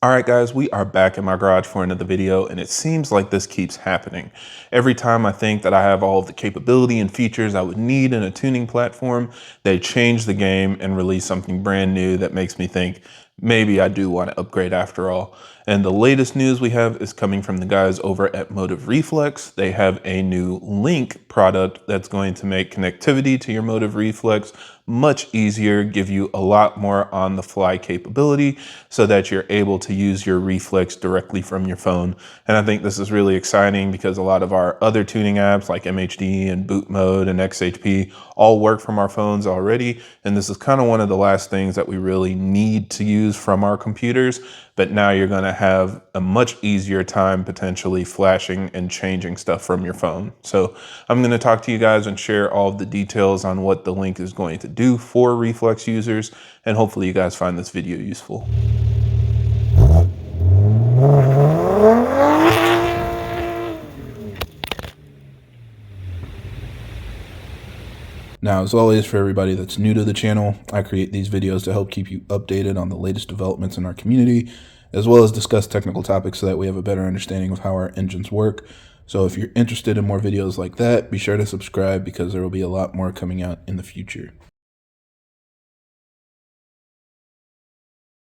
All right, guys, we are back in my garage for another video, and it seems like this keeps happening. Every time I think that I have all of the capability and features I would need in a tuning platform, they change the game and release something brand new that makes me think maybe I do want to upgrade after all. And the latest news we have is coming from the guys over at Motiv Reflex. They have a new Link product that's going to make connectivity to your Motiv Reflex much easier, give you a lot more on the fly capability so that you're able to use your reflex directly from your phone. And I think this is really exciting because a lot of our other tuning apps like MHD and Boot Mode and XHP all work from our phones already. And this is kind of one of the last things that we really need to use from our computers. But now you're going to have a much easier time potentially flashing and changing stuff from your phone. So I'm going to talk to you guys and share all of the details on what the Link is going to do for Reflex users. And hopefully you guys find this video useful. Now, as always, for everybody that's new to the channel, I create these videos to help keep you updated on the latest developments in our community, as well as discuss technical topics so that we have a better understanding of how our engines work. So if you're interested in more videos like that, be sure to subscribe because there will be a lot more coming out in the future.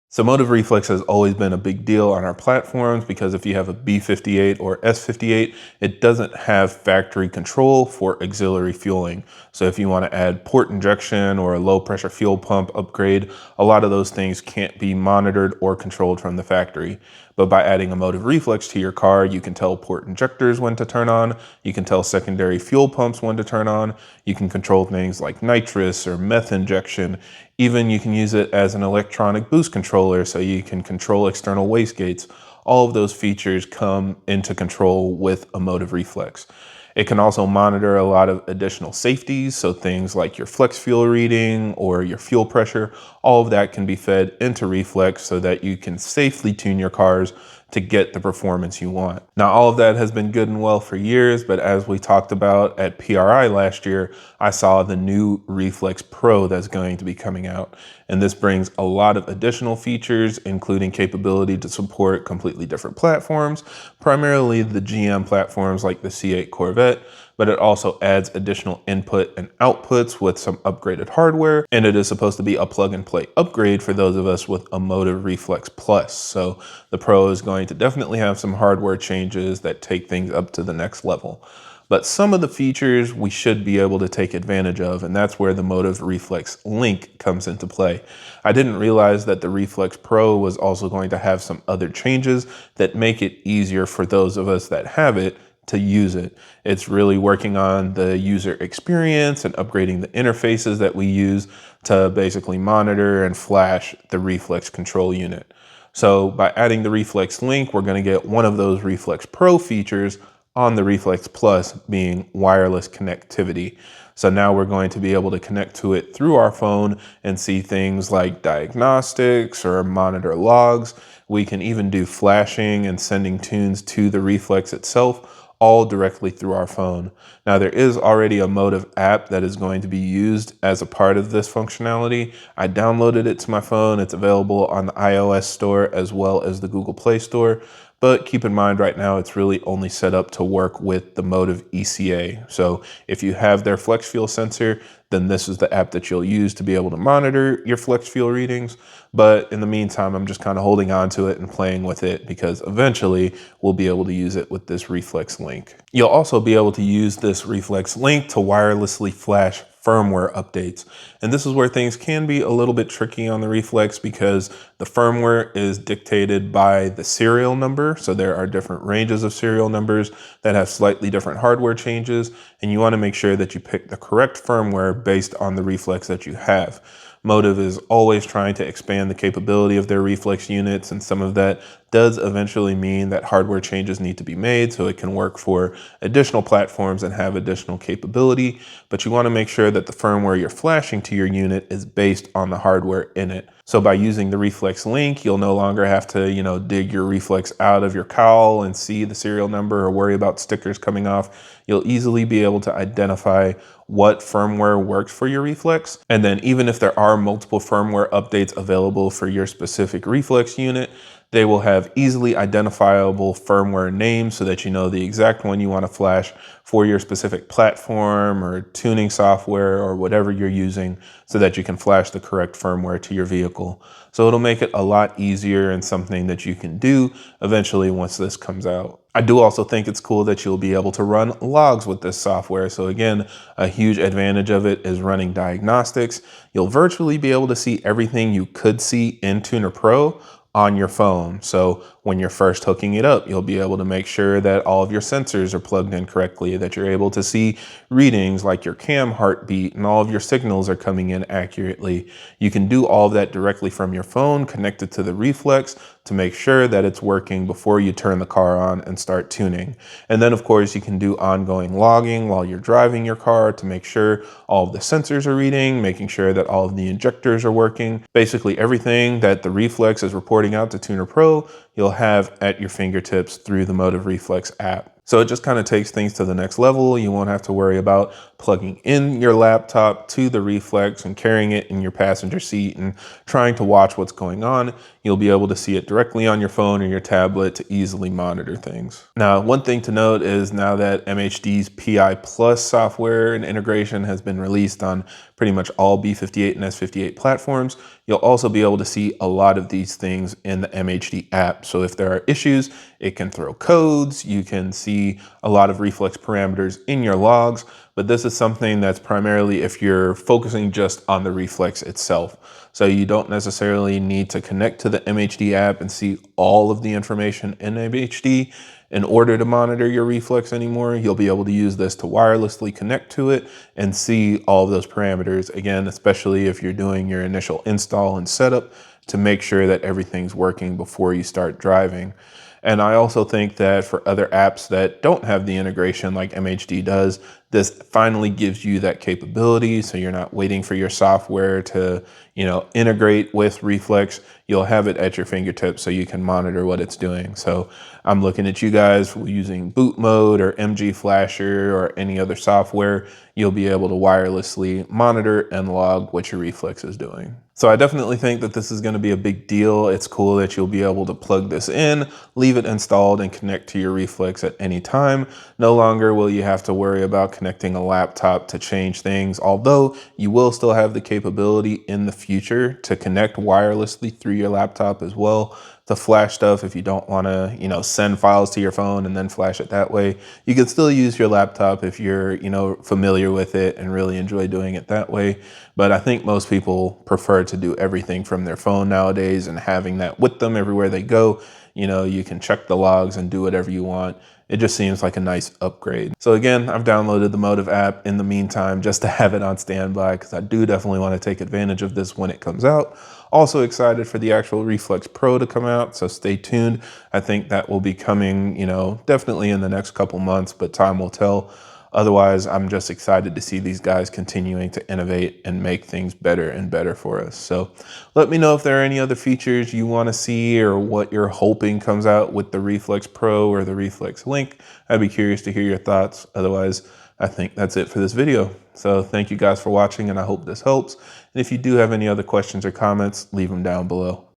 So Motiv Reflex has always been a big deal on our platforms because if you have a B58 or S58, it doesn't have factory control for auxiliary fueling. So if you want to add port injection or a low pressure fuel pump upgrade, a lot of those things can't be monitored or controlled from the factory. But by adding a Motiv Reflex to your car, you can tell port injectors when to turn on, you can tell secondary fuel pumps when to turn on, you can control things like nitrous or meth injection. Even you can use it as an electronic boost controller so you can control external wastegates. All of those features come into control with a Motiv Reflex. It can also monitor a lot of additional safeties, so things like your flex fuel reading or your fuel pressure, all of that can be fed into Reflex so that you can safely tune your cars to get the performance you want. Now, all of that has been good and well for years, but as we talked about at PRI last year, I saw the new Reflex Pro that's going to be coming out. And this brings a lot of additional features, including capability to support completely different platforms, primarily the GM platforms like the C8 Corvette, but it also adds additional input and outputs with some upgraded hardware, and it is supposed to be a plug and play upgrade for those of us with a Motiv Reflex Plus. So the Pro is going to definitely have some hardware changes that take things up to the next level. But some of the features we should be able to take advantage of, and that's where the Motiv Reflex Link comes into play. I didn't realize that the Reflex Pro was also going to have some other changes that make it easier for those of us that have it to use it. It's really working on the user experience and upgrading the interfaces that we use to basically monitor and flash the Reflex control unit. So by adding the Reflex Link, we're going to get one of those Reflex Pro features on the Reflex Plus, being wireless connectivity. So now we're going to be able to connect to it through our phone and see things like diagnostics or monitor logs. We can even do flashing and sending tunes to the Reflex itself, all directly through our phone. Now, there is already a Motiv app that is going to be used as a part of this functionality. I downloaded it to my phone. It's available on the iOS store as well as the Google Play Store. But keep in mind right now, it's really only set up to work with the Motiv ECA. So if you have their flex fuel sensor, then this is the app that you'll use to be able to monitor your flex fuel readings. But in the meantime, I'm just kind of holding on to it and playing with it because eventually we'll be able to use it with this Reflex Link. You'll also be able to use this Reflex Link to wirelessly flash firmware updates. And this is where things can be a little bit tricky on the Reflex because the firmware is dictated by the serial number. So there are different ranges of serial numbers that have slightly different hardware changes. And you want to make sure that you pick the correct firmware based on the Reflex that you have. Motiv is always trying to expand the capability of their Reflex units, and some of that does eventually mean that hardware changes need to be made so it can work for additional platforms and have additional capability. But you want to make sure that the firmware you're flashing to your unit is based on the hardware in it. So by using the Reflex Link, you'll no longer have to, dig your Reflex out of your cowl and see the serial number or worry about stickers coming off. You'll easily be able to identify what firmware works for your Reflex. And then even if there are multiple firmware updates available for your specific Reflex unit, They will have easily identifiable firmware names so that you know the exact one you want to flash for your specific platform or tuning software or whatever you're using, so that you can flash the correct firmware to your vehicle. So it'll make it a lot easier and something that you can do eventually once this comes out. I do also think it's cool that you'll be able to run logs with this software. So again, a huge advantage of it is running Diagnostics. You'll virtually be able to see everything you could see in Tuner Pro on your phone. So when you're first hooking it up, you'll be able to make sure that all of your sensors are plugged in correctly, that you're able to see readings like your cam heartbeat and all of your signals are coming in accurately. You can do all of that directly from your phone connected to the Reflex to make sure that it's working before you turn the car on and start tuning. And then of course you can do ongoing logging while you're driving your car to make sure all of the sensors are reading, making sure that all of the injectors are working. Basically everything that the Reflex is reporting out to Tuner Pro, you'll have at your fingertips through the Motiv Reflex app. So it just kind of takes things to the next level. You won't have to worry about plugging in your laptop to the Reflex and carrying it in your passenger seat and trying to watch what's going on. You'll be able to see it directly on your phone or your tablet to easily monitor things. Now, one thing to note is now that MHD's PI Plus software and integration has been released on pretty much all B58 and S58 platforms, you'll also be able to see a lot of these things in the MHD app. So if there are issues, it can throw codes, you can see a lot of reflex parameters in your logs, but this is something that's primarily if you're focusing just on the Reflex itself. So you don't necessarily need to connect to the MHD app and see all of the information in MHD in order to monitor your Reflex anymore. You'll be able to use this to wirelessly connect to it and see all of those parameters. Again, especially if you're doing your initial install and setup to make sure that everything's working before you start driving. And I also think that for other apps that don't have the integration like MHD does, this finally gives you that capability. So you're not waiting for your software to, integrate with Reflex. You'll have it at your fingertips so you can monitor what it's doing. So I'm looking at you guys using boot mode or MG Flasher or any other software. You'll be able to wirelessly monitor and log what your Reflex is doing. So I definitely think that this is going to be a big deal. It's cool that you'll be able to plug this in, leave it installed, and connect to your Reflex at any time. No longer will you have to worry about connecting a laptop to change things, although you will still have the capability in the future to connect wirelessly through your laptop as well to flash stuff. If you don't want to, send files to your phone and then flash it that way, you can still use your laptop if you're, familiar with it and really enjoy doing it that way. But I think most people prefer to do everything from their phone nowadays, and having that with them everywhere they go. You can check the logs and do whatever you want. It just seems like a nice upgrade. So again, I've downloaded the Motiv app in the meantime just to have it on standby, because I do definitely want to take advantage of this when it comes out. Also excited for the actual Reflex Pro to come out, so stay tuned. I think that will be coming, definitely in the next couple months, but time will tell. Otherwise, I'm just excited to see these guys continuing to innovate and make things better and better for us. So let me know if there are any other features you want to see or what you're hoping comes out with the Reflex Pro or the Reflex Link. I'd be curious to hear your thoughts. Otherwise, I think that's it for this video. So thank you guys for watching, and I hope this helps. And if you do have any other questions or comments, leave them down below.